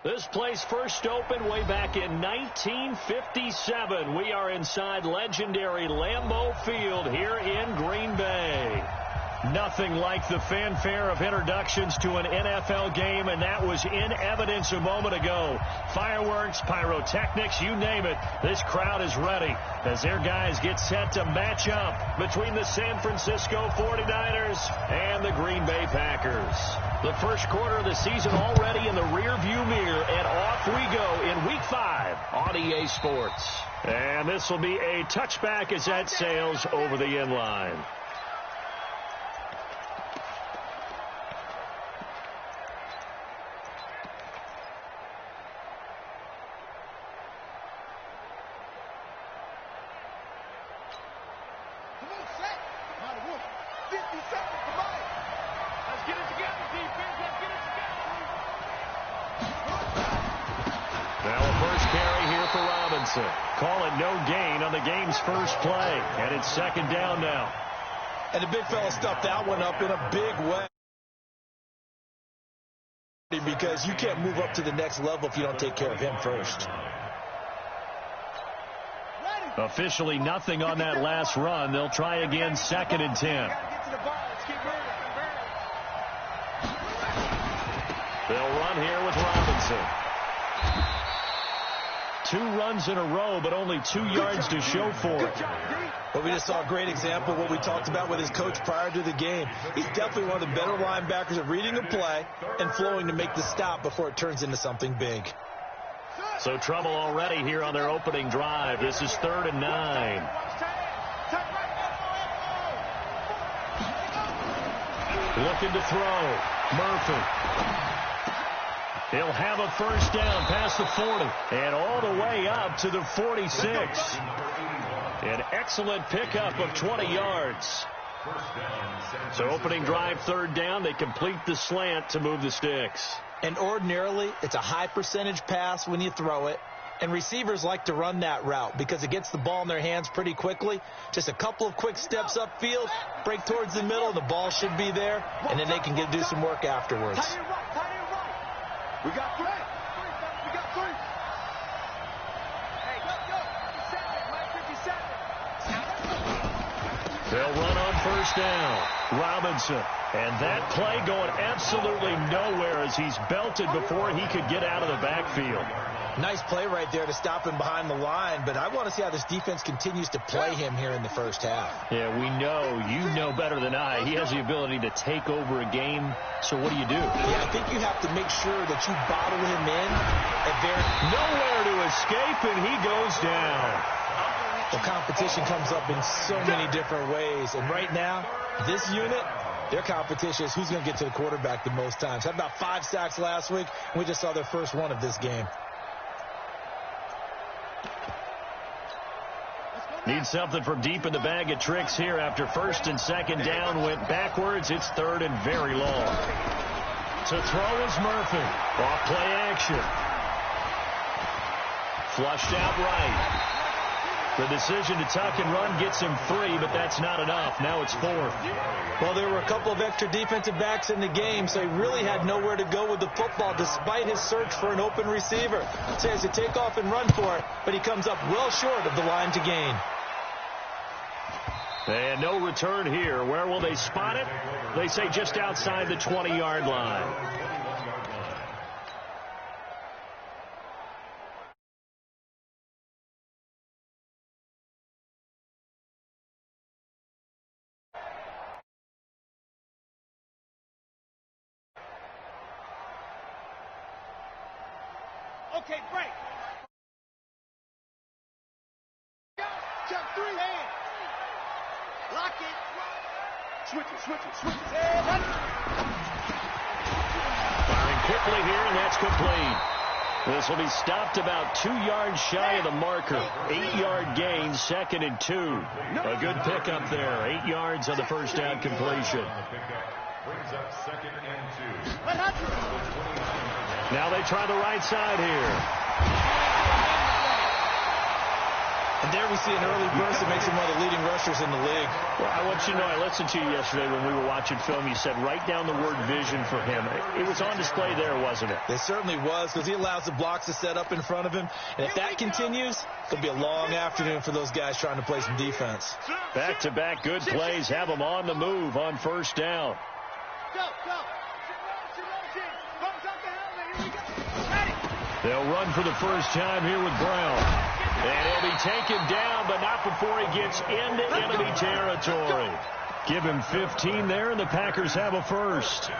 This place first opened way back in 1957. We are inside legendary Lambeau Field here in Green Bay. Nothing like the fanfare of introductions to an NFL game, and that was in evidence a moment ago. Fireworks, pyrotechnics, you name it. This crowd is ready as their guys get set to match up between the San Francisco 49ers and the Green Bay Packers. The first quarter of the season already in the rearview mirror, and off we go in Week 5 on EA Sports. And this will be a touchback as that sails over the end line. Call it no gain on the game's first play, and it's second down now. And the big fella stuffed that one up in a big way, because you can't move up to the next level if you don't take care of him first. Officially nothing on that last run. They'll try again, second and 10. They'll run here with Robinson. 2 runs in a row, but only 2 yards to show for it. Well, we just saw a great example of what we talked about with his coach prior to the game. He's definitely one of the better linebackers at reading a play and flowing to make the stop before it turns into something big. So trouble already here on their opening drive. This is 3rd and 9. Looking to throw. Murphy. He'll have a first down past the 40 and all the way up to the 46. An excellent pickup of 20 yards. So opening drive, 3rd down. They complete the slant to move the sticks. And ordinarily, it's a high percentage pass when you throw it. And receivers like to run that route because it gets the ball in their hands pretty quickly. Just a couple of quick steps upfield, break towards the middle, the ball should be there, and then they can do some work afterwards. We got 3. We got 3. Hey, go. 57. They'll run on first down. Robinson. And that play going absolutely nowhere as he's belted before he could get out of the backfield. Nice play right there to stop him behind the line, but I want to see how this defense continues to play him here in the first half. Yeah, we know. You know better than I. He has the ability to take over a game, so what do you do? Yeah, I think you have to make sure that you bottle him in. Nowhere to escape, and he goes down. The competition comes up in so many different ways, and right now, this unit, their competition is who's going to get to the quarterback the most times. Had about 5 sacks last week, and we just saw their first one of this game. Need something from deep in the bag of tricks here after 1st and 2nd down went backwards. It's 3rd and very long. To throw is Murphy. Off play action. Flushed out right. The decision to tuck and run gets him 3, but that's not enough. Now it's 4th. Well, there were a couple of extra defensive backs in the game, so he really had nowhere to go with the football despite his search for an open receiver. So he has to take off and run for it, but he comes up well short of the line to gain. And no return here. Where will they spot it? They say just outside the 20-yard line. Okay, break. Jump 3 hands. Lock it. Switch it. Firing quickly here, and that's complete. This will be stopped about 2 yards shy of the marker. 8-yard gain, 2nd and 2. A good pickup there. 8 yards on the first down completion. Brings up 2nd and 2. Now they try the right side here. And there we see an early burst that makes him one of the leading rushers in the league. Well, I want you to know, I listened to you yesterday when we were watching film. You said write down the word vision for him. It was on display there, wasn't it? It certainly was, because he allows the blocks to set up in front of him. And if that continues, it'll be a long afternoon for those guys trying to play some defense. Back-to-back good plays have them on the move on first down. They'll run for the first time here with Brown. And he'll be taken down, but not before he gets into enemy territory. Give him 15 there, and the Packers have a first.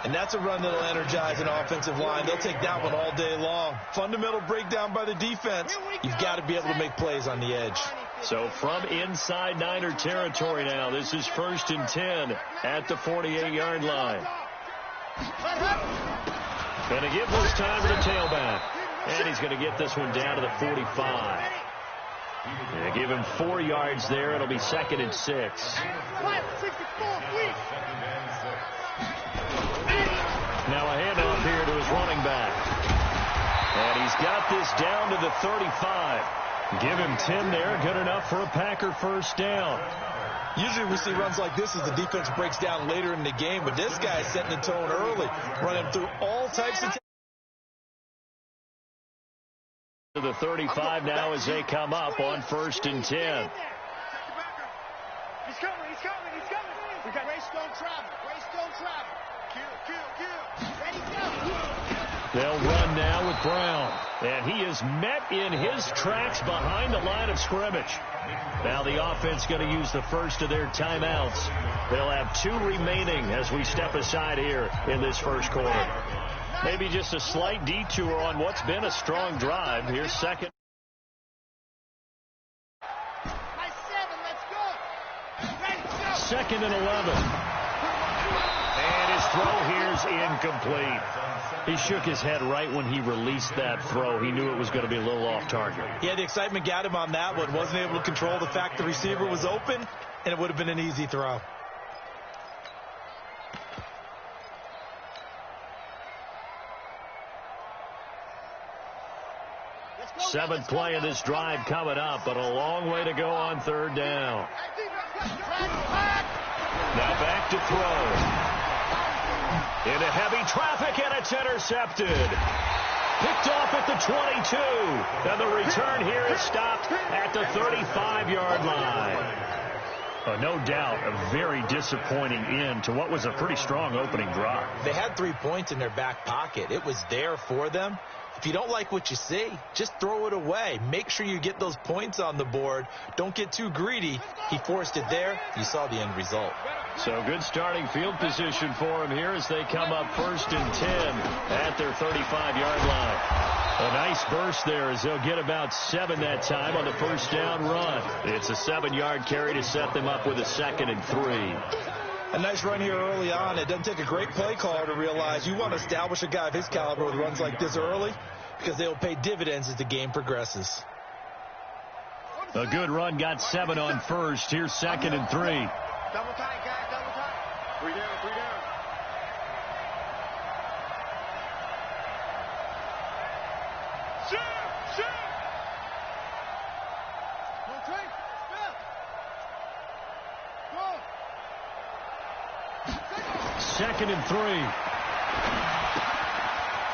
And that's a run that'll energize an offensive line. They'll take that one all day long. Fundamental breakdown by the defense. You've got to be able to make plays on the edge. So from inside Niner territory now, this is 1st and 10 at the 48-yard line. Going to give this time to the tailback. And he's going to get this one down to the 45. They give him 4 yards there. It'll be 2nd and 6. Now a handoff here to his running back. And he's got this down to the 35. Give him 10 there. Good enough for a Packer first down. Usually we see runs like this as the defense breaks down later in the game, but this guy is setting the tone early, running through all types of to the 35 now as they come up on 1st and 10. He's coming. We got race, don't travel. Kill. Ready, go. They'll run now with Brown. And he is met in his tracks behind the line of scrimmage. Now the offense going to use the first of their timeouts. They'll have 2 remaining as we step aside here in this first quarter. Maybe just a slight detour on what's been a strong drive. Here's 2nd. Second and 11. And his throw here's incomplete. He shook his head right when he released that throw. He knew it was going to be a little off target. Yeah, the excitement got him on that one. Wasn't able to control the fact the receiver was open, and it would have been an easy throw. 7th play of this drive coming up, but a long way to go on 3rd down. Now back to throw. Into heavy traffic, and it's intercepted. Picked off at the 22. And the return here is stopped at the 35-yard line. No doubt a very disappointing end to what was a pretty strong opening drive. They had 3 points in their back pocket. It was there for them. If you don't like what you see, just throw it away. Make sure you get those points on the board. Don't get too greedy. He forced it there. You saw the end result. So good starting field position for him here as they come up 1st and 10 at their 35-yard line. A nice burst there as they'll get about 7 that time on the first down run. It's a 7-yard carry to set them up with a 2nd and 3. A nice run here early on. It doesn't take a great play caller to realize you want to establish a guy of his caliber with runs like this early because they will pay dividends as the game progresses. A good run got 7 on first. Here's 2nd and 3. Double tight, guys, double tight. 3 down. Shoot! Go! 2nd and 3.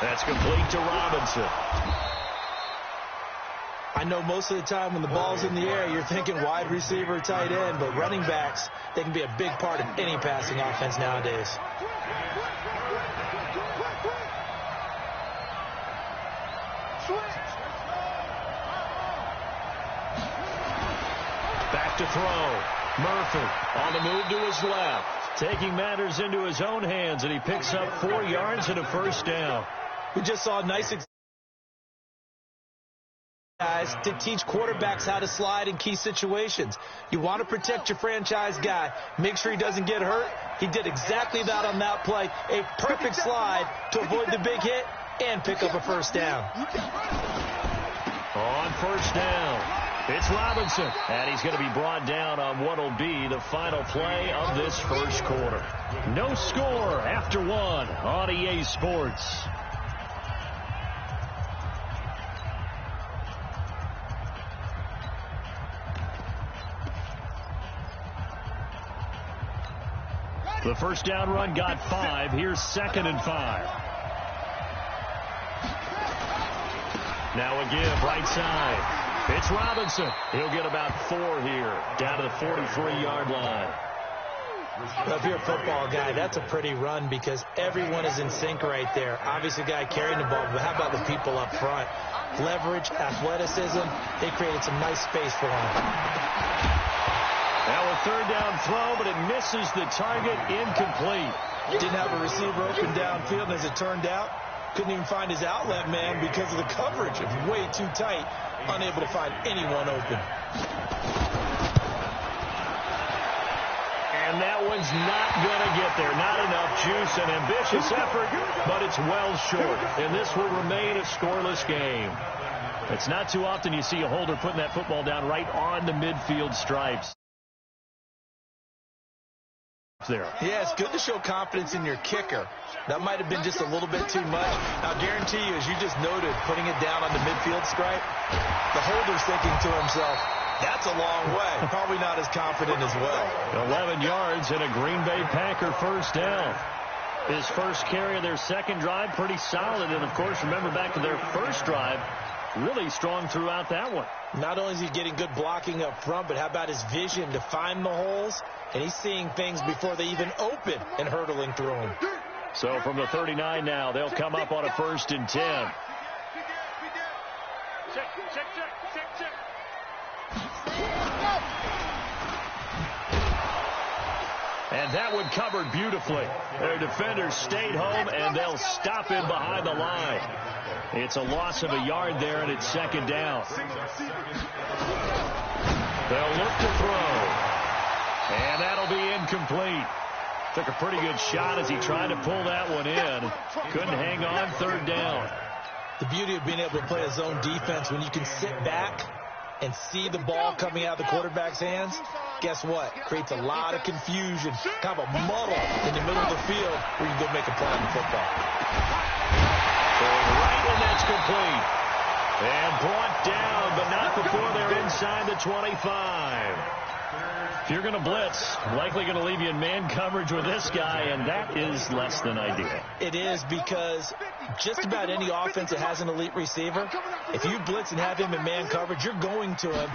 That's complete to Robinson. I know most of the time when the ball's in the air, you're thinking wide receiver, tight end, but running backs, they can be a big part of any passing offense nowadays. Back to throw. Murphy on the move to his left. Taking matters into his own hands, and he picks up 4 yards and a first down. We just saw a nice guys to teach quarterbacks how to slide in key situations. You want to protect your franchise guy. Make sure he doesn't get hurt. He did exactly that on that play. A perfect slide to avoid the big hit and pick up a first down. On first down, it's Robinson, and he's going to be brought down on what will be the final play of this first quarter. No score after 1 on EA Sports. The first down run got 5. Here's 2nd and 5. Now a give right side. It's Robinson. He'll get about 4 here, down to the 43-yard line. If you're a football guy, that's a pretty run because everyone is in sync right there. Obviously, the guy carrying the ball, but how about the people up front? Leverage, athleticism, they created some nice space for him. Now a 3rd down throw, but it misses the target, incomplete. Didn't have a receiver open downfield, and as it turned out, couldn't even find his outlet man because of the coverage. It was way too tight, unable to find anyone open. And that one's not going to get there. Not enough juice. An ambitious effort, but it's well short. And this will remain a scoreless game. It's not too often you see a holder putting that football down right on the midfield stripes. There. Yeah, it's good to show confidence in your kicker. That might have been just a little bit too much. I'll guarantee you, as you just noted, putting it down on the midfield stripe, the holder's thinking to himself, that's a long way. Probably not as confident as well. 11 yards and a Green Bay Packer first down. His first carry of their second drive, pretty solid. And, of course, remember back to their first drive, really strong throughout that one. Not only is he getting good blocking up front, but how about his vision to find the holes? And he's seeing things before they even open and hurdling through them. So from the 39 now, they'll come up on a 1st and 10. And that one covered beautifully. Their defenders stayed home, and they'll stop him behind the line. It's a loss of a yard there, and it's 2nd down. They'll look to throw. And that'll be incomplete. Took a pretty good shot as he tried to pull that one in. Couldn't hang on 3rd down. The beauty of being able to play a zone defense when you can sit back and see the ball coming out of the quarterback's hands, guess what? Creates a lot of confusion, kind of a muddle in the middle of the field where you can go make a play on the football. Right, and that's complete. And brought down, but not before they're inside the 25. If you're going to blitz, likely going to leave you in man coverage with this guy, and that is less than ideal. It is because just about any offense that has an elite receiver, if you blitz and have him in man coverage, you're going to him,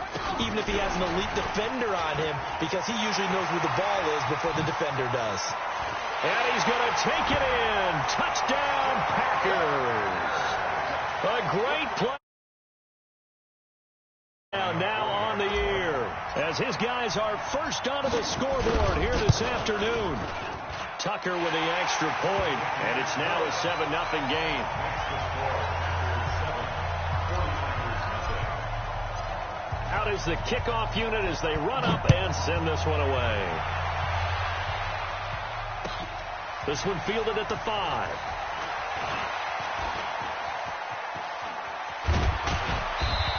even if he has an elite defender on him, because he usually knows where the ball is before the defender does. And he's going to take it in. Touchdown, Packers. A great play. Now on the year, as his guys are first onto the scoreboard here this afternoon. Tucker with the extra point, and it's now a 7-0 game. Out is the kickoff unit as they run up and send this one away. This one fielded at the 5.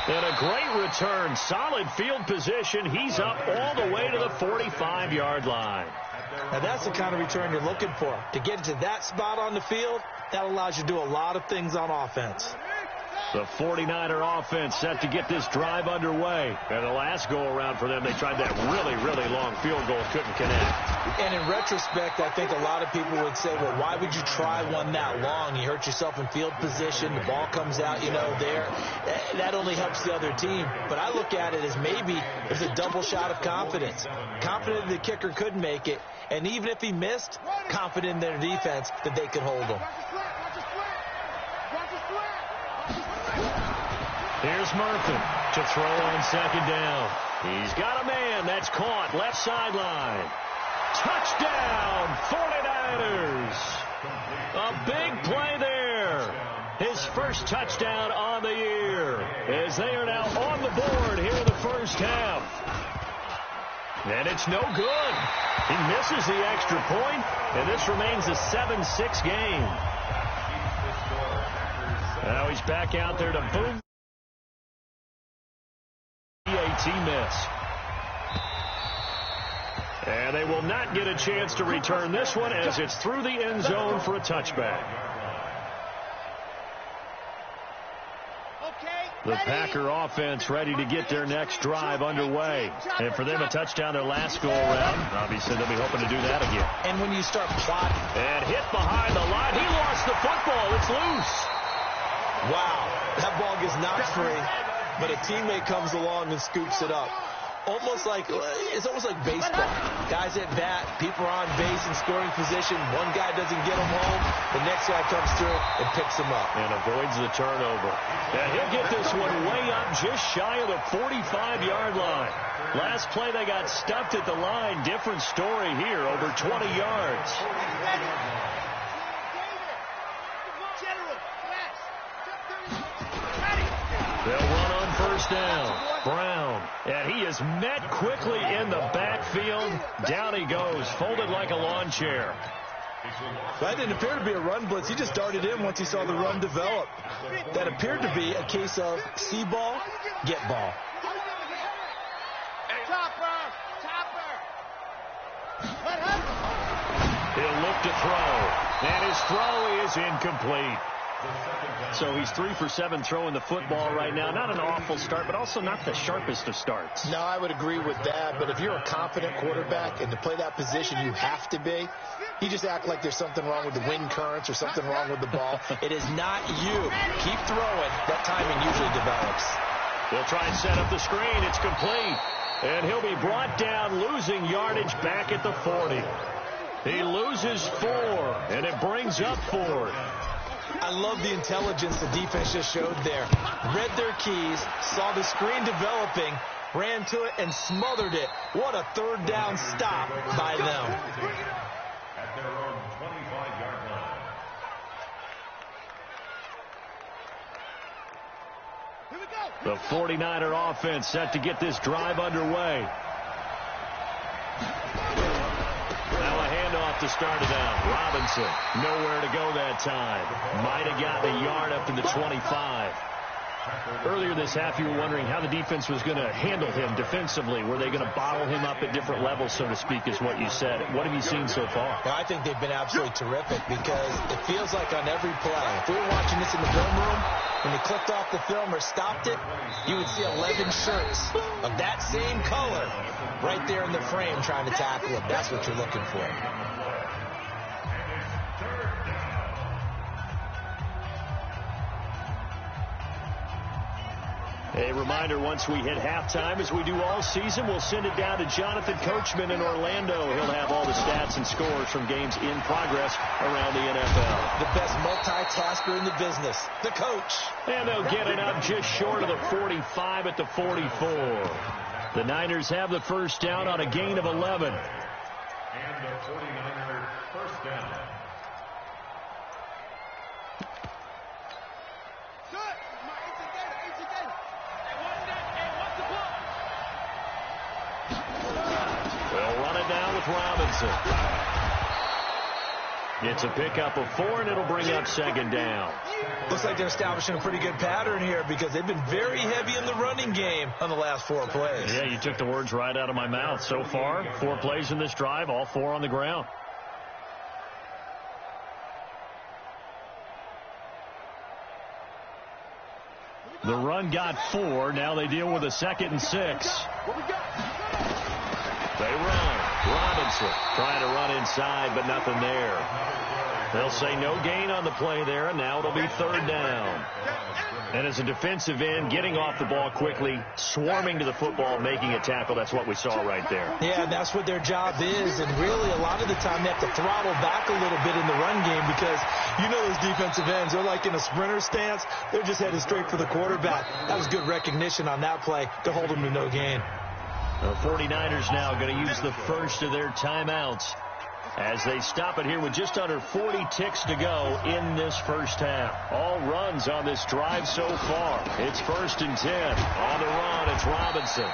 And a great return. Solid field position. He's up all the way to the 45-yard line. Now, that's the kind of return you're looking for. To get to that spot on the field, that allows you to do a lot of things on offense. The 49er offense set to get this drive underway. And the last go-around for them, they tried that really, really long field goal. Couldn't connect. And in retrospect, I think a lot of people would say, well, why would you try one that long? You hurt yourself in field position. The ball comes out, there. That only helps the other team. But I look at it as maybe it's a double shot of confidence. Confident the kicker could make it. And even if he missed, confident in their defense that they could hold him. Here's Murphy to throw on 2nd down. He's got a man. That's caught. Left sideline. Touchdown, 49ers. A big play there. His first touchdown on the year as they are now on the board here in the first half. And it's no good. He misses the extra point, and this remains a 7-6 game. Now he's back out there to boom. Miss. And they will not get a chance to return this one as it's through the end zone for a touchback. Okay. The Packer offense ready to get their next drive underway. And for them, a touchdown their last go-around. Obviously, they'll be hoping to do that again. And when you start plotting. And hit behind the line. He lost the football. It's loose. Wow. That ball gets knocked free, but a teammate comes along and scoops it up. It's almost like baseball. Guys at bat, people are on base in scoring position. One guy doesn't get him home. The next guy comes through and picks him up. And avoids the turnover. And he'll get this one way up just shy of the 45-yard line. Last play they got stuffed at the line. Different story here, over 20 yards. They'll run on first down. Brown, and he is met quickly in the backfield. Down he goes, folded like a lawn chair. That didn't appear to be a run blitz. He just darted in once he saw the run develop. That appeared to be a case of see ball, get ball. He'll look to throw, and his throw is incomplete. So he's 3 for 7 throwing the football right now. Not an awful start, but also not the sharpest of starts. No, I would agree with that. But if you're a confident quarterback and to play that position, you have to be. You just act like there's something wrong with the wind currents or something wrong with the ball. It is not you. Keep throwing. That timing usually develops. They'll try and set up the screen. It's complete. And he'll be brought down, losing yardage back at the 40. He loses 4, and it brings up 4. I love the intelligence the defense just showed there. Read their keys, saw the screen developing, ran to it, and smothered it. What a third down stop by them. At their own 25-yard line. The 49er offense set to get this drive underway. Now a handoff to start it out. Robinson, nowhere to go that time. Might have gotten a yard up to the 25. Earlier this half, you were wondering how the defense was going to handle him defensively. Were they going to bottle him up at different levels, so to speak, is what you said. What have you seen so far? Well, I think they've been absolutely terrific because it feels like on every play, if we were watching this in the film room, when they clicked off the film or stopped it, you would see 11 shirts of that same color right there in the frame trying to tackle him. That's what you're looking for. A reminder, once we hit halftime, as we do all season, we'll send it down to Jonathan Coachman in Orlando. He'll have all the stats and scores from games in progress around the NFL. The best multitasker in the business, the coach. And they'll get it up just short of the 45 at the 44. The Niners have the first down on a gain of 11. And the 49er first down. They'll run it down with Robinson. It's a pickup of 4, and it'll bring up second down. Looks like they're establishing a pretty good pattern here because they've been very heavy in the running game on the last 4 plays. Yeah, you took the words right out of my mouth. So far, 4 plays in this drive, all 4 on the ground. The run got 4. Now they deal with a 2nd and 6. They run. Robinson trying to run inside, but nothing there. They'll say no gain on the play there, and now it'll be third down. And as a defensive end, getting off the ball quickly, swarming to the football, making a tackle, that's what we saw right there. Yeah, that's what their job is, and really a lot of the time they have to throttle back a little bit in the run game because you know those defensive ends, they're like in a sprinter stance. They're just headed straight for the quarterback. That was good recognition on that play to hold them to no gain. The 49ers now going to use the first of their timeouts as they stop it here with just under 40 ticks to go in this first half. All runs on this drive so far. It's 1st and 10. On the run, it's Robinson.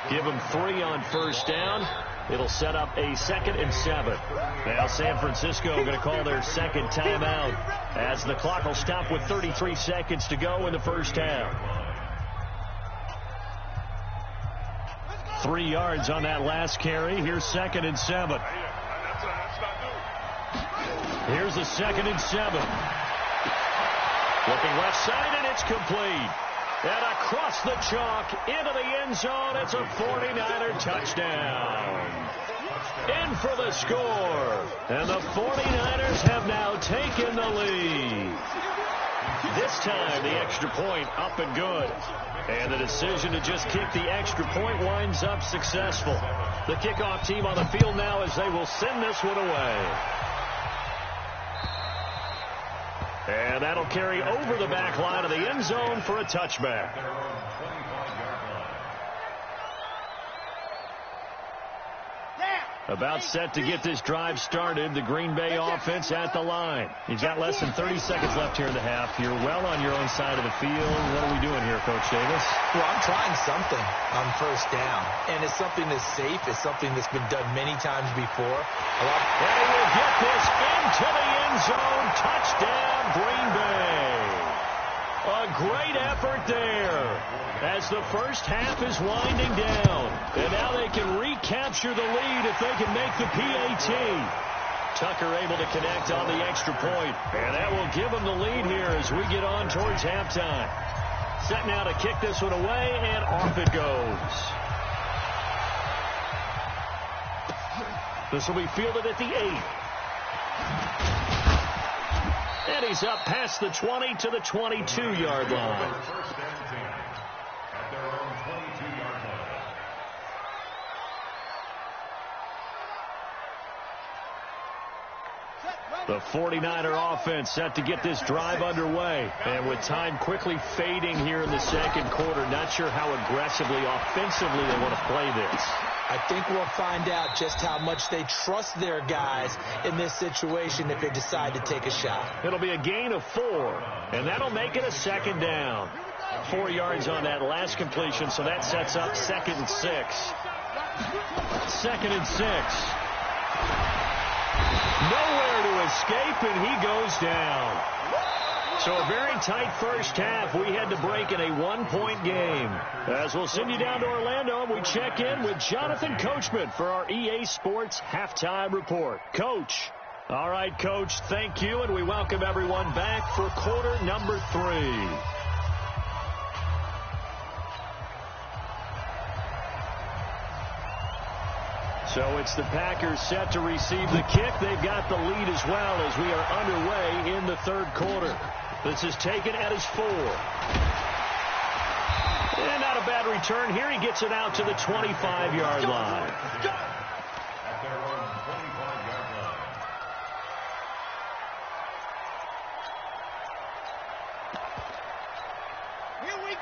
Give him 3 on first down. It'll set up a 2nd and 7. Now San Francisco going to call their second timeout as the clock will stop with 33 seconds to go in the first half. 3 yards on that last carry. Here's 2nd and 7. Here's the 2nd and 7. Looking left side, and it's complete. And across the chalk, into the end zone, it's a 49er touchdown. In for the score. And the 49ers have now taken the lead. This time, the extra point up and good. And the decision to just kick the extra point winds up successful. The kickoff team on the field now as they will send this one away. And that'll carry over the back line of the end zone for a touchback. About set to get this drive started. The Green Bay offense at the line. You've got less than 30 seconds left here in the half. You're well on your own side of the field. What are we doing here, Coach Davis? Well, I'm trying something on first down. And it's something that's safe. It's something that's been done many times before. And he will get this into the end zone. Touchdown, Green Bay. A great effort there as the first half is winding down. And now they can recapture the lead if they can make the PAT. Tucker able to connect on the extra point. And that will give them the lead here as we get on towards halftime. Set now to kick this one away, and off it goes. This will be fielded at the 8. And he's up past the 20 to the 22-yard line. First and 10 at their own 22-yard line. The 49er offense set to get this drive underway. And with time quickly fading here in the second quarter, not sure how aggressively, offensively they want to play this. I think we'll find out just how much they trust their guys in this situation if they decide to take a shot. It'll be a gain of 4, and that'll make it a second down. 4 yards on that last completion, so that sets up 2nd and 6. 2nd and 6. Nowhere to escape, and he goes down. So a very tight first half. We had to break in a 1-point game. As we'll send you down to Orlando, and we check in with Jonathan Coachman for our EA Sports Halftime Report. Coach. All right, Coach, thank you, and we welcome everyone back for quarter number 3. So it's the Packers set to receive the kick. They've got the lead as well as we are underway in the third quarter. This is taken at his 4. And not a bad return here. He gets it out to the 25-yard line. At their own 25-yard line.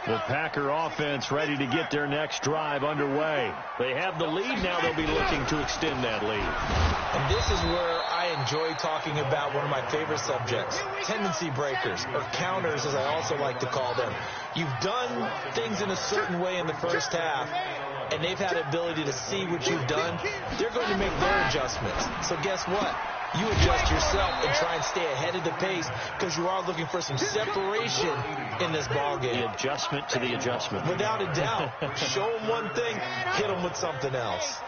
The Packer offense ready to get their next drive underway. They have the lead now. They'll be looking to extend that lead. And this is where I enjoy talking about one of my favorite subjects, tendency breakers, or counters as I also like to call them. You've done things in a certain way in the first half, and they've had the ability to see what you've done. They're going to make their adjustments. So guess what? You adjust yourself and try and stay ahead of the pace because you are looking for some separation in this ball game. The adjustment to the adjustment. Without a doubt. Show them one thing, hit them with something else.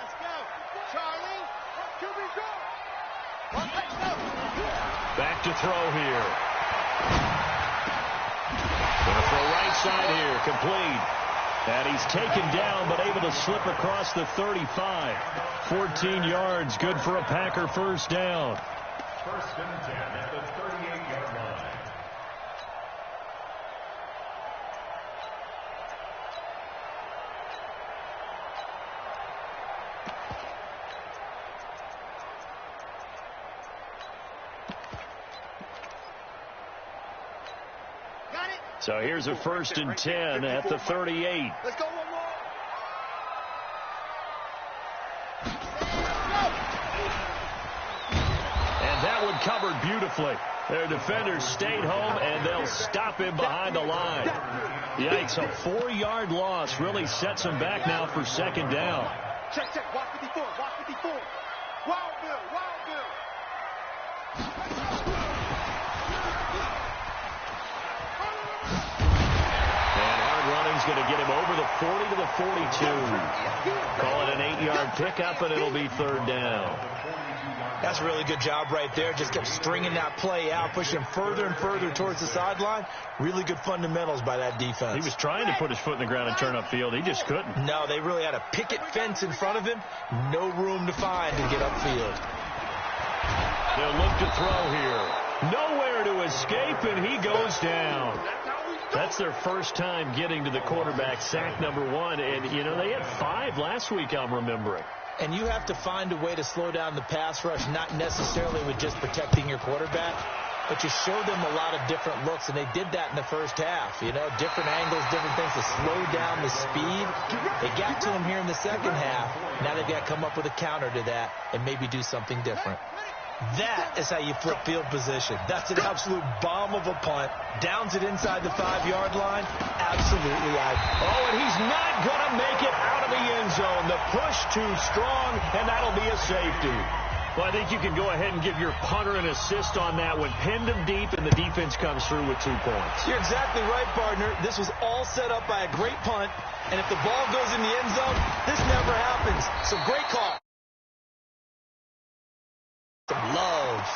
Back to throw here. Gonna throw right side here, complete. And he's taken down, but able to slip across the 35. 14 yards, good for a Packer first down. First and 10 at the 38-yard line. So here's a 1st and 10 at the 38. Let's go one more. And that one covered beautifully. Their defenders stayed home, and they'll stop him behind the line. Yikes, a 4-yard loss really sets them back now for second down. Check, check. Watch 54. Watch 54. Wild Bill. Wild Bill. Running's going to get him over the 40 to the 42. Call it an 8-yard pickup, and it'll be third down. That's a really good job right there. Just kept stringing that play out, pushing further and further towards the sideline. Really good fundamentals by that defense. He was trying to put his foot in the ground and turn upfield. He just couldn't. No, they really had a picket fence in front of him. No room to find to get upfield. They'll look to throw here. Nowhere to escape, and he goes down. That's their first time getting to the quarterback, sack number 1. And, you know, they had 5 last week, I'm remembering. And you have to find a way to slow down the pass rush, not necessarily with just protecting your quarterback, but you show them a lot of different looks, and they did that in the first half. You know, different angles, different things to slow down the speed. They got to him here in the second half. Now they've got to come up with a counter to that and maybe do something different. That is how you flip field position. That's an absolute bomb of a punt. Downs it inside the 5-yard line. Absolutely out. Oh, and he's not going to make it out of the end zone. The push too strong, and that'll be a safety. Well, I think you can go ahead and give your punter an assist on that one. Pinned him deep, and the defense comes through with 2 points. You're exactly right, partner. This was all set up by a great punt, and if the ball goes in the end zone, this never happens. So great call. Some love.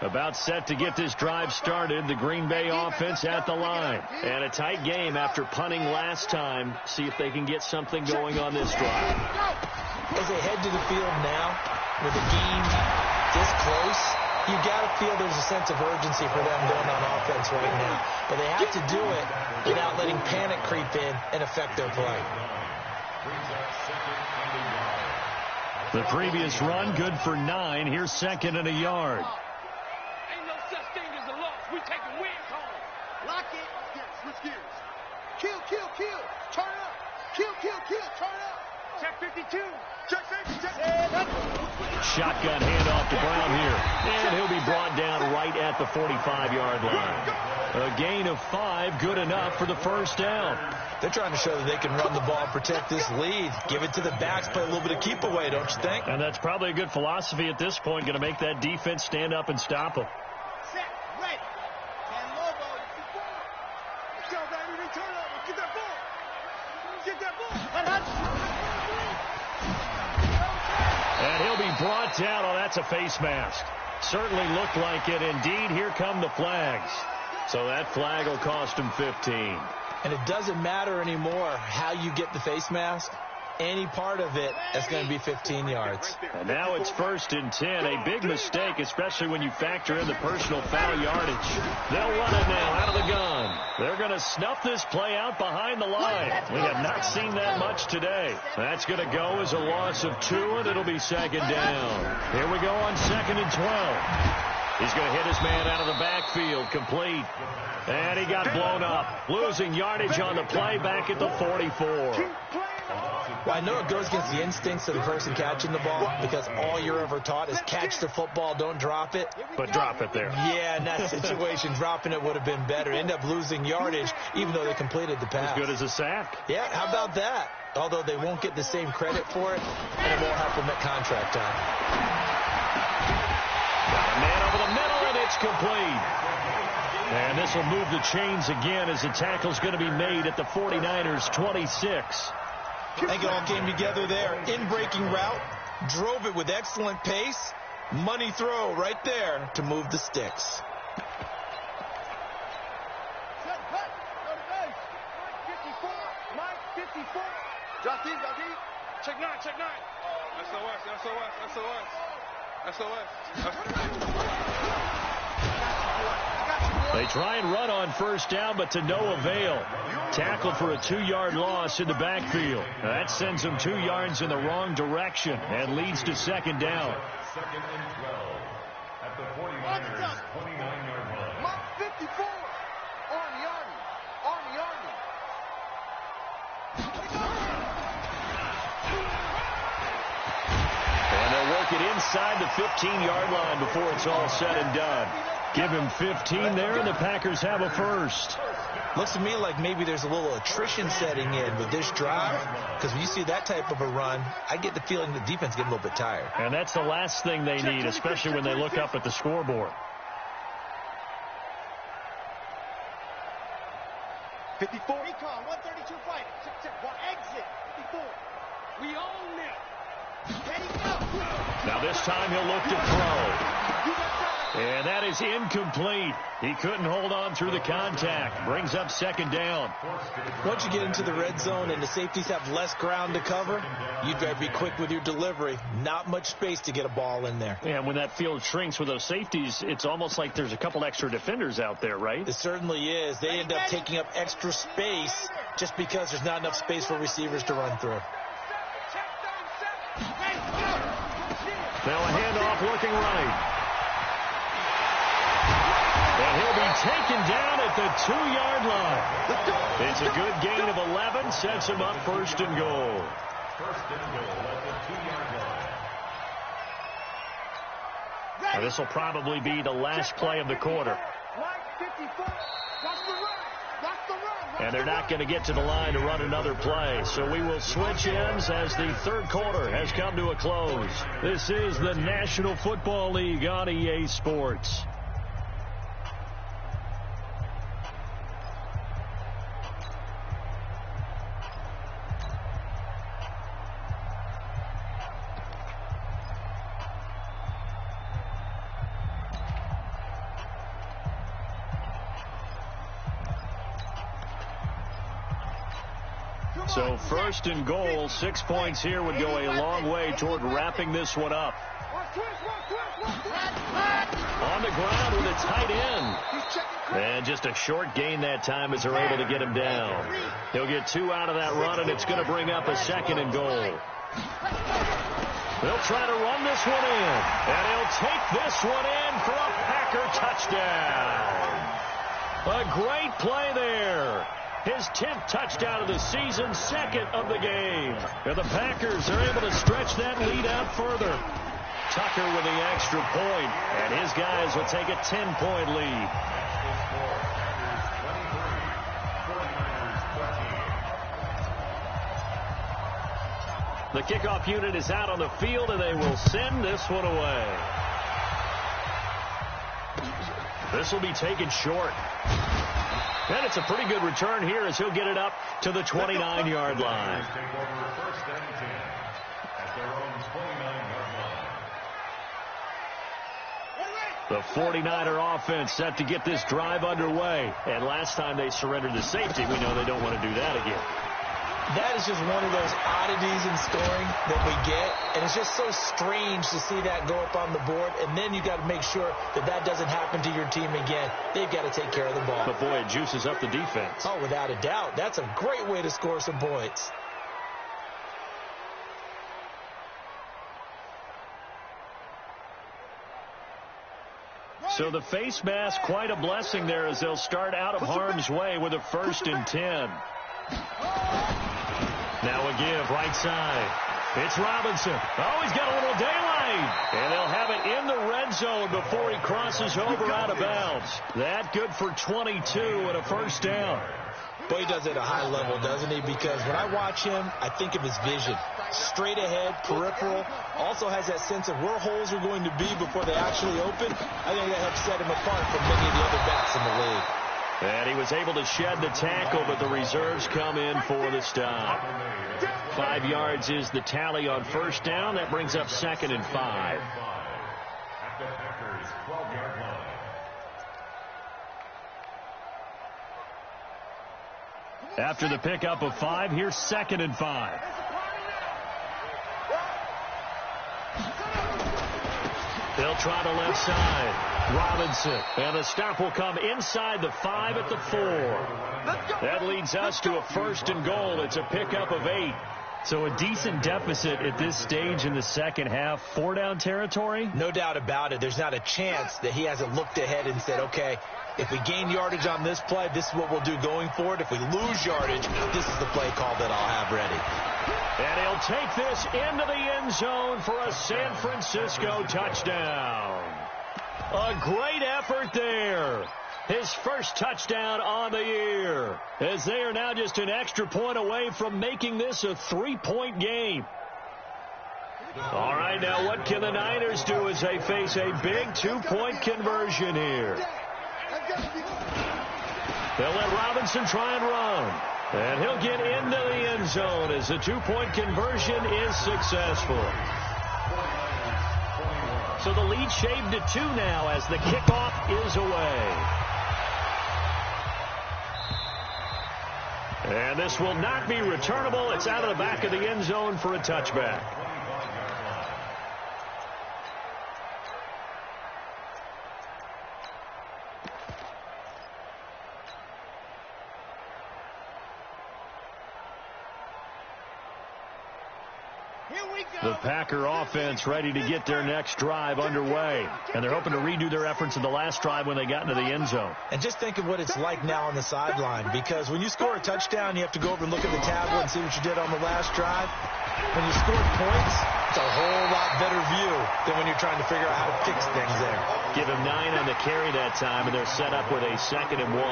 About set to get this drive started. The Green Bay offense at the line. And a tight game after punting last time. See if they can get something going on this drive. As they head to the field now, with the game this close, you got to feel there's a sense of urgency for them going on offense right now. But they have to do it without letting panic creep in and affect their play. The previous run, good for 9. Here's 2nd and a yard. Ain't no such thing as a loss. We taking wins home. Lock it. Yes, switch gears. Kill, kill, kill. Turn up. Kill, kill, kill. Turn up. Check 52. Check safety. Check. Shotgun handoff to Brown here. And he'll be brought down right at the 45-yard line. A gain of 5, good enough for the first down. They're trying to show that they can run the ball and protect this lead. Give it to the backs, play a little bit of keep away, don't you think? And that's probably a good philosophy at this point. Going to make that defense stand up and stop them. Set. Ready. And Lobo. Let's go, baby. Return over. Get that ball. Get that ball. And he'll be brought down. Oh, that's a face mask. Certainly looked like it. Indeed, here come the flags. So that flag will cost him 15. And it doesn't matter anymore how you get the face mask. Any part of it, that's going to be 15 yards. And now it's 1st and 10. A big mistake, especially when you factor in the personal foul yardage. They'll run it now out of the gun. They're going to snuff this play out behind the line. We have not seen that much today. That's going to go as a loss of 2, and it'll be 2nd down. Here we go on 2nd and 12. He's going to hit his man out of the backfield, complete. And he got blown up. Losing yardage on the play back at the 44. Well, I know it goes against the instincts of the person catching the ball because all you're ever taught is catch the football, don't drop it. But drop it there. Yeah, in that situation, dropping it would have been better. End up losing yardage even though they completed the pass. As good as a sack. Yeah, how about that? Although they won't get the same credit for it, and it won't help them at contract time. Got a man over the middle, and it's complete. And this will move the chains again as the tackle's going to be made at the 49ers 26. I think it all came together there. In-breaking route, drove it with excellent pace. Money throw right there to move the sticks. Mike 54. Drop deep, drop deep. Check 9, check 9. SOS. They try and run on 1st down, but to no avail. Tackled for a 2-yard loss in the backfield. That sends them 2 yards in the wrong direction and leads to 2nd down. 2nd and 12 at the 49ers 29-yard line. Mike 54. Army. And they'll work it inside the 15-yard line before it's all said and done. Give him 15 there, and the Packers have a first. Looks to me like maybe there's a little attrition setting in with this drive, because when you see that type of a run, I get the feeling the defense getting a little bit tired. And that's the last thing they need, especially when they look up at the scoreboard. 54. Recon, 132 fighter. Check. Exit. 54. We own it. Ready, go. Now this time he'll look to throw. And that is incomplete. He couldn't hold on through the contact. Brings up second down. Once you get into the red zone and the safeties have less ground to cover, you'd better be quick with your delivery. Not much space to get a ball in there. And when that field shrinks with those safeties, it's almost like there's a couple extra defenders out there, right? It certainly is. They end up taking up extra space just because there's not enough space for receivers to run through. Now a handoff looking right. And he'll be taken down at the 2-yard line. It's a good gain of 11. Sets him up first and goal. First and goal at the 2-yard line. Now this will probably be the last play of the quarter. And they're not going to get to the line to run another play. So we will switch ends as the third quarter has come to a close. This is the National Football League on EA Sports. So first and goal, 6 points here would go a long way toward wrapping this one up. On the ground with a tight end. And just a short gain that time as they're able to get him down. He'll get 2 out of that run, and it's going to bring up a second and goal. They'll try to run this one in. And he'll take this one in for a Packer touchdown. A great play there. His 10th touchdown of the season, second of the game. And the Packers are able to stretch that lead out further. Tucker with the extra point, and his guys will take a 10-point lead. The kickoff unit is out on the field, and they will send this one away. This will be taken short. And it's a pretty good return here as he'll get it up to the 29-yard line. The 49er offense set to get this drive underway. And last time they surrendered the safety, we know they don't want to do that again. That is just one of those oddities in scoring that we get, and it's just so strange to see that go up on the board, and then you got to make sure that that doesn't happen to your team again. They've got to take care of the ball. But, boy, it juices up the defense. Oh, without a doubt. That's a great way to score some points. So the face mask, quite a blessing there as they'll start out of harm's way with a 1st and 10. Now a give, right side. It's Robinson. Oh, he's got a little daylight. And they'll have it in the red zone before he crosses over out of bounds. That good for 22 and a 1st down. Boy, he does it at a high level, doesn't he? Because when I watch him, I think of his vision. Straight ahead, peripheral. Also has that sense of where holes are going to be before they actually open. I think that helps set him apart from many of the other backs in the league. And he was able to shed the tackle, but the reserves come in for the stop. 5 yards is the tally on 1st down. That brings up 2nd and 5. At the Packers' 12-yard line. After the pickup of 5, here's 2nd and 5. They'll try the left side. Robinson. And the stop will come inside the 5 at the 4. That leads us to a 1st and goal. It's a pickup of 8. So a decent deficit at this stage in the second half. 4-down territory? No doubt about it. There's not a chance that he hasn't looked ahead and said, okay, if we gain yardage on this play, this is what we'll do going forward. If we lose yardage, this is the play call that I'll have ready. And he'll take this into the end zone for a San Francisco touchdown. A great effort there. His first touchdown on the year, as they are now just an extra point away from making this a 3-point game. All right, now what can the Niners do as they face a big 2-point conversion here? They'll let Robinson try and run. And he'll get into the end zone as the two-point conversion is successful. So the lead shaved to 2 now as the kickoff is away. And this will not be returnable. It's out of the back of the end zone for a touchback. The Packer offense ready to get their next drive underway. And they're hoping to redo their efforts in the last drive when they got into the end zone. And just think of what it's like now on the sideline, because when you score a touchdown, you have to go over and look at the tablet and see what you did on the last drive. When you scored points, it's a whole lot better view than when you're trying to figure out how to fix things there. Give him 9 on the carry that time, and they're set up with a 2nd and 1.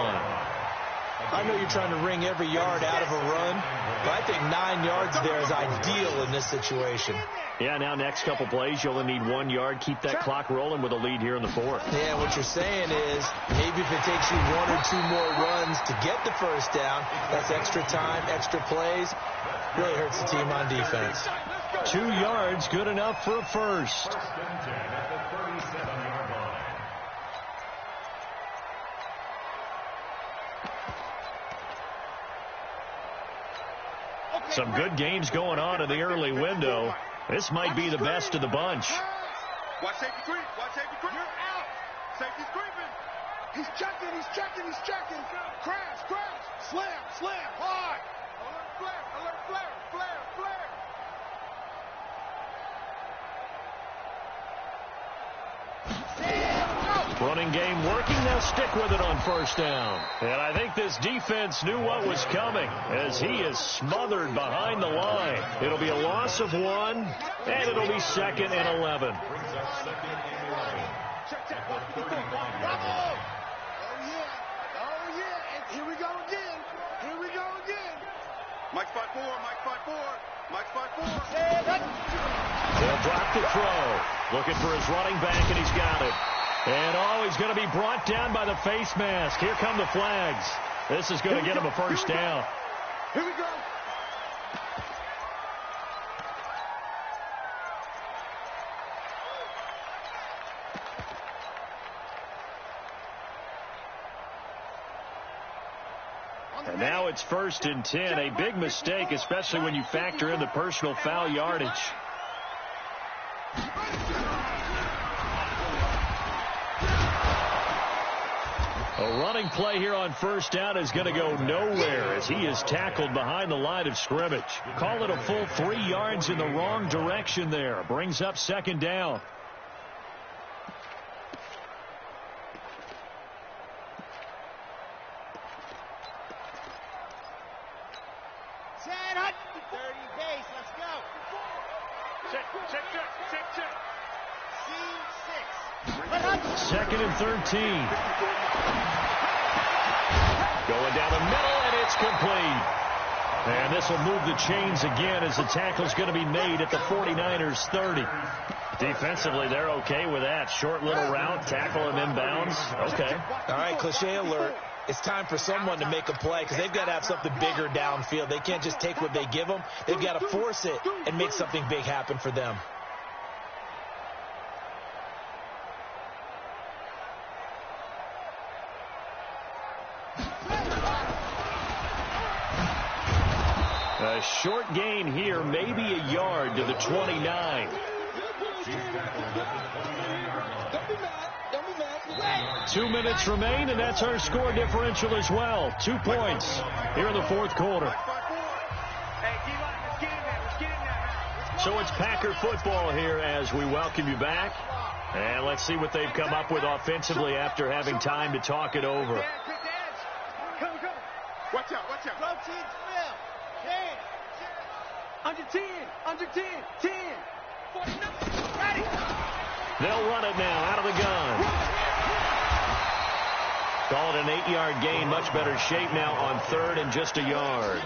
I know you're trying to wring every yard out of a run, but I think 9 yards there is ideal in this situation. Yeah, now next couple plays, you only need 1 yard. Keep that clock rolling with a lead here in the 4th. Yeah, what you're saying is maybe if it takes you 1 or 2 more runs to get the first down, that's extra time, extra plays. Really hurts the team on defense. 2 yards, good enough for a first. First and 10 at the 37-yard line. Some good games going on in the early window. This might be the best of the bunch. Watch safety creep. Watch safety creep. You're out. Safety's creeping. He's checking. He's checking. He's checking. Crash. Crash. Slam. Slam. Hard. Alert flare. Alert flare. Flare. Flare. Running game working. They'll stick with it on first down. And I think this defense knew what was coming as he is smothered behind the line. It'll be a loss of 1, and it'll be 2nd and 11. Check. Bravo. Oh, yeah. Oh, yeah. And here we go again. Here we go again. Mike spot 4. Mike spot 4. Mike spot 4. They'll drop the throw. Looking for his running back, and he's got it. And he's going to be brought down by the face mask. Here come the flags. This is going to get him a first down. Here we go. And now it's 1st and 10. A big mistake, especially when you factor in the personal foul yardage. A running play here on first down is going to go nowhere as he is tackled behind the line of scrimmage. Call it a full 3 yards in the wrong direction there. Brings up 2nd down. Second and 13. Going down the middle, and it's complete. And this will move the chains again as the tackle's going to be made at the 49ers 30. Defensively, they're okay with that. Short little route, tackle him inbounds. Okay. All right, cliche alert. It's time for someone to make a play because they've got to have something bigger downfield. They can't just take what they give them. They've got to force it and make something big happen for them. A short gain here, maybe a yard to the 29. 2 minutes remain, and that's our score differential as well. 2 points here in the 4th quarter. So it's Packer football here as we welcome you back. And let's see what they've come up with offensively after having time to talk it over. Watch out. Watch out. Rotate, Phil. 10. Under 10. Under 10. 10. 49. Ready. They'll run it now out of the gun. Call it an 8-yard gain. Much better shape now on third and just a yard.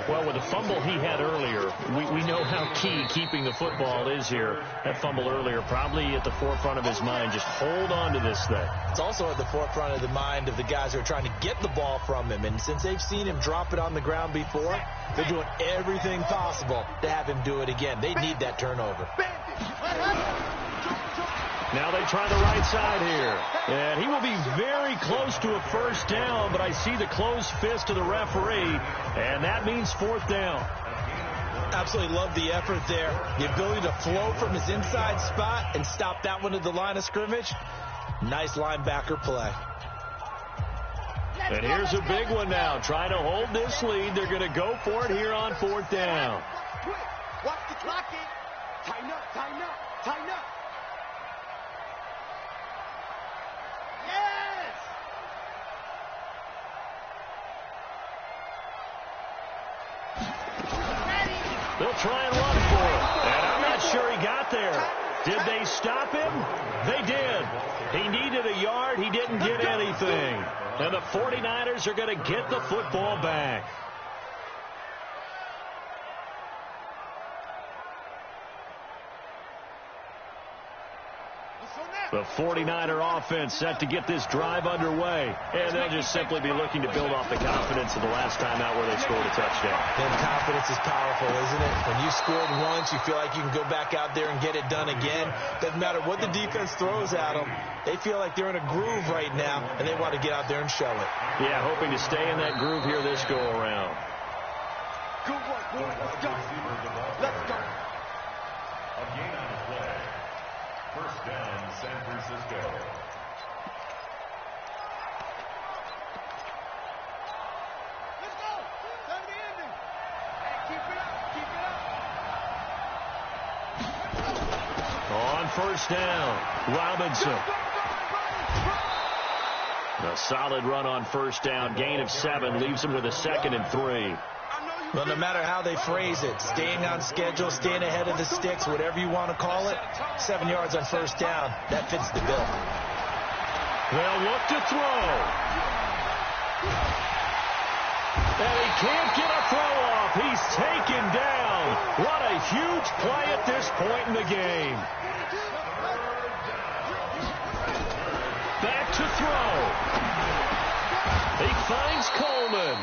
Well, with the fumble he had earlier, we know how key keeping the football is here. That fumble earlier probably at the forefront of his mind. Just hold on to this thing. It's also at the forefront of the mind of the guys who are trying to get the ball from him. And since they've seen him drop it on the ground before, they're doing everything possible to have him do it again. They need that turnover. Now they try the right side here. And he will be very close to a first down, but I see the closed fist of the referee, and that means fourth down. Absolutely love the effort there. The ability to flow from his inside spot and stop that one at the line of scrimmage. Nice linebacker play. And here's a big one now. Trying to hold this lead. They're going to go for it here on fourth down. Watch the clock. Tighten up, tighten up, tighten up. Yes! They'll try and run for it. And I'm not sure he got there. Did they stop him? They did. He needed a yard. He didn't get anything. And the 49ers are going to get the football back. The 49er offense set to get this drive underway. And they'll just simply be looking to build off the confidence of the last time out where they scored a touchdown. And confidence is powerful, isn't it? When you scored once, you feel like you can go back out there and get it done again. Doesn't matter what the defense throws at them. They feel like they're in a groove right now, and they want to get out there and show it. Yeah, hoping to stay in that groove here this go around. Good work, boys. Let's go. Let's go. A gain on the play. First down, San Francisco. Let's go. Time to end it. Hey, keep it up. Keep it up. On first down, Robinson. A solid run on first down. Gain of 7 leaves him with a 2nd and 3. Well, no matter how they phrase it, staying on schedule, staying ahead of the sticks, whatever you want to call it, 7 yards on first down, that fits the bill. They'll look to throw. And he can't get a throw off. He's taken down. What a huge play at this point in the game. Back to throw. He finds Coleman.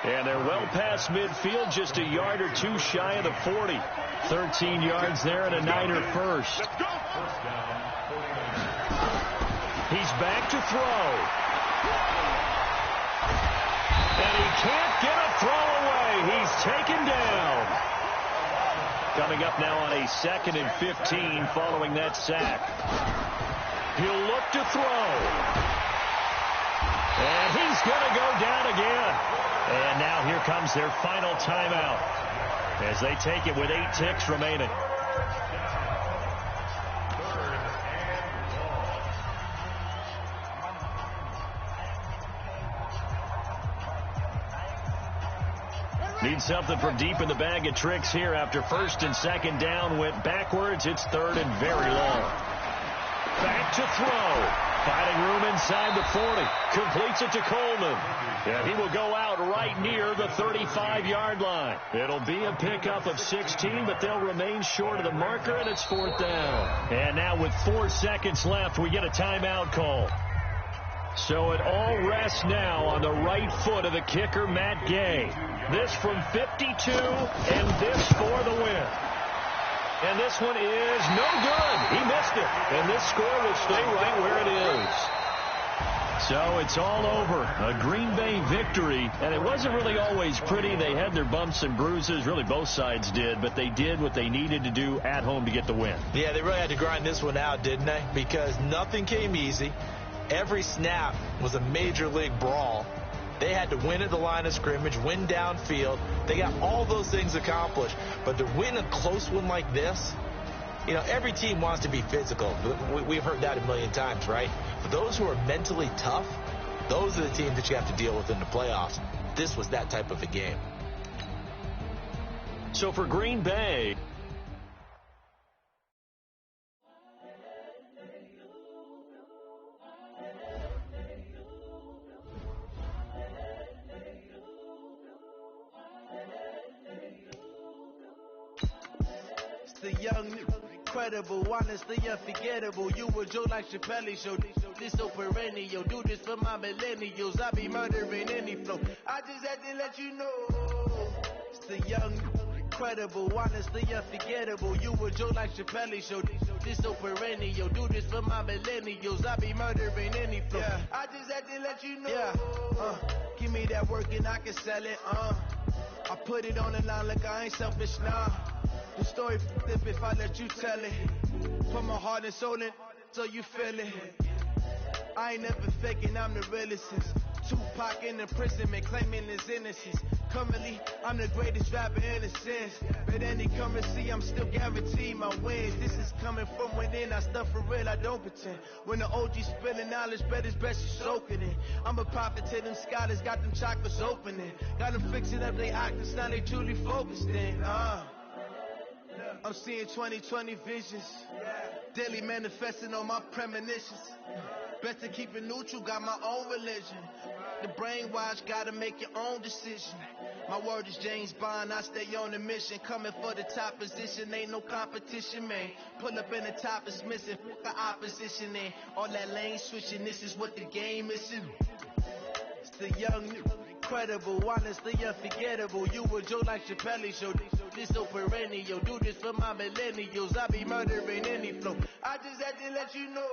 And they're well past midfield, just a yard or two shy of the 40. 13 yards there and a Niner first. He's back to throw. And he can't get a throw away. He's taken down. Coming up now on a 2nd and 15 following that sack. He'll look to throw. And he's going to go down again. And now here comes their final timeout as they take it with 8 ticks remaining. Need something from deep in the bag of tricks here after 1st and 2nd down went backwards. It's 3rd and very long. Back to throw. Finding room inside the 40. Completes it to Coleman. And he will go out right near the 35-yard line. It'll be a pickup of 16, but they'll remain short of the marker, and it's 4th down. And now with 4 seconds left, we get a timeout call. So it all rests now on the right foot of the kicker, Matt Gay. This from 52, and this for the win. And this one is no good. He missed it. And this score will stay right where it is. So it's all over. A Green Bay victory. And it wasn't really always pretty. They had their bumps and bruises. Really, both sides did. But they did what they needed to do at home to get the win. Yeah, they really had to grind this one out, didn't they? Because nothing came easy. Every snap was a major league brawl. They had to win at the line of scrimmage, win downfield. They got all those things accomplished. But to win a close one like this, you know, every team wants to be physical. We've heard that a million times, right? But those who are mentally tough, those are the teams that you have to deal with in the playoffs. This was that type of a game. So for Green Bay, The young, incredible, honestly unforgettable. You a Joe like Chappelle show. This so perennial. Do this for my millennials. I be murdering any flow. I just had to let you know. It's the young, incredible, honestly unforgettable. You a Joe like Chappelle show. This so perennial. Do this for my millennials. I be murdering any flow. Yeah. I just had to let you know. Yeah. Give me that work and I can sell it. I put it on the line like I ain't selfish, nah. The story flip if I let you tell it. Put my heart and soul in so you feel it. I ain't never faking, I'm the realest since Tupac in the prison, man, claiming his innocence. Currently, I'm the greatest rapper in a sense. But any currency, I'm still guaranteed my wins. This is coming from within, I stuff for real, I don't pretend. When the OG spilling knowledge, bet it's best you soak it in. I'm a prophet to them scholars, got them chakras opening. Got them fixing up they octaves, now they truly focused in. I'm seeing 2020 visions. Daily manifesting on my premonitions. Best to keep it neutral, got my own religion. The brainwash, gotta make your own decision. My word is James Bond, I stay on the mission. Coming for the top position, ain't no competition, man. Pull up in the top is missing, fuck the opposition, and all that lane switching, this is what the game is. It's the young, incredible, honestly unforgettable. You a Joe like Chappelle show. This so perennial. Do this for my millennials. I be murdering any flow. I just had to let you know.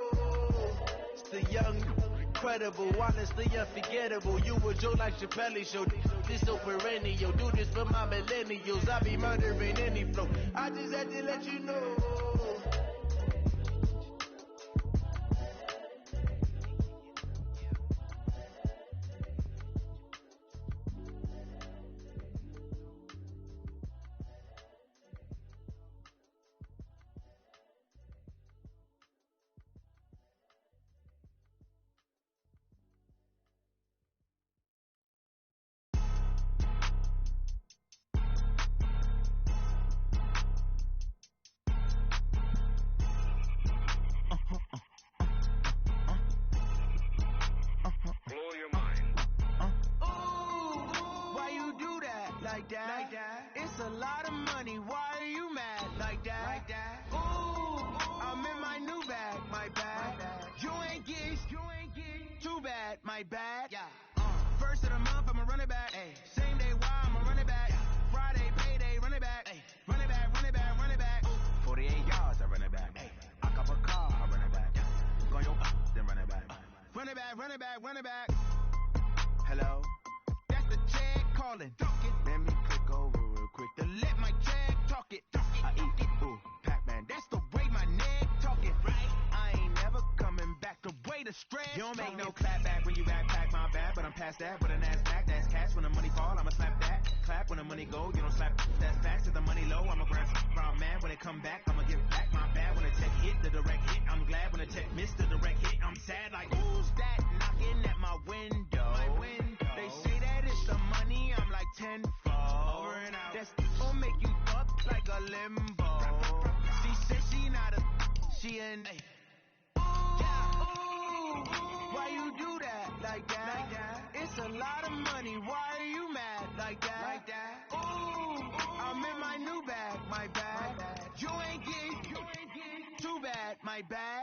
It's the young, incredible, honestly unforgettable. You a Joe like Chappelle show. This so perennial. Do this for my millennials. I be murdering any flow. I just had to let you know. It's a lot of money, why are you mad like that? Ooh, I'm in my new bag, my bad. You ain't get too bad, my bad. First of the month, I'ma run it back. Same day, why I'ma run it back. Friday, payday, run it back. Run it back, run it back, run it back. 48 yards, I run it back. I cop a car, I run it back. Go your then run it back. Run it back, run it back, run it back. Hello? That's the check calling. Let me click over real quick to let my check talk it. I eat it, ooh, Pac-Man. That's the way my neck talking, right? I ain't never coming back. The way the stress. You don't make no clap back when you backpack my bad, but I'm past that. With an ass back, that's cash. When the money fall, I'ma slap that. Clap when the money go, you don't slap. That's facts. If the money low, I'ma grab from man. When it come back, I'ma give back my bad. When the check hit, the direct hit. I'm glad when the check missed the direct hit. I'm sad like who's that knocking at my window? They say that it's the money. I'm like tenfold. Over and out. That's gon' make you up like a limbo. She said she not a, she an. Why you do that like that? It's a lot of money. Why are you mad like that? Ooh, I'm in my new bag, my bad. You ain't get too bad, my bad.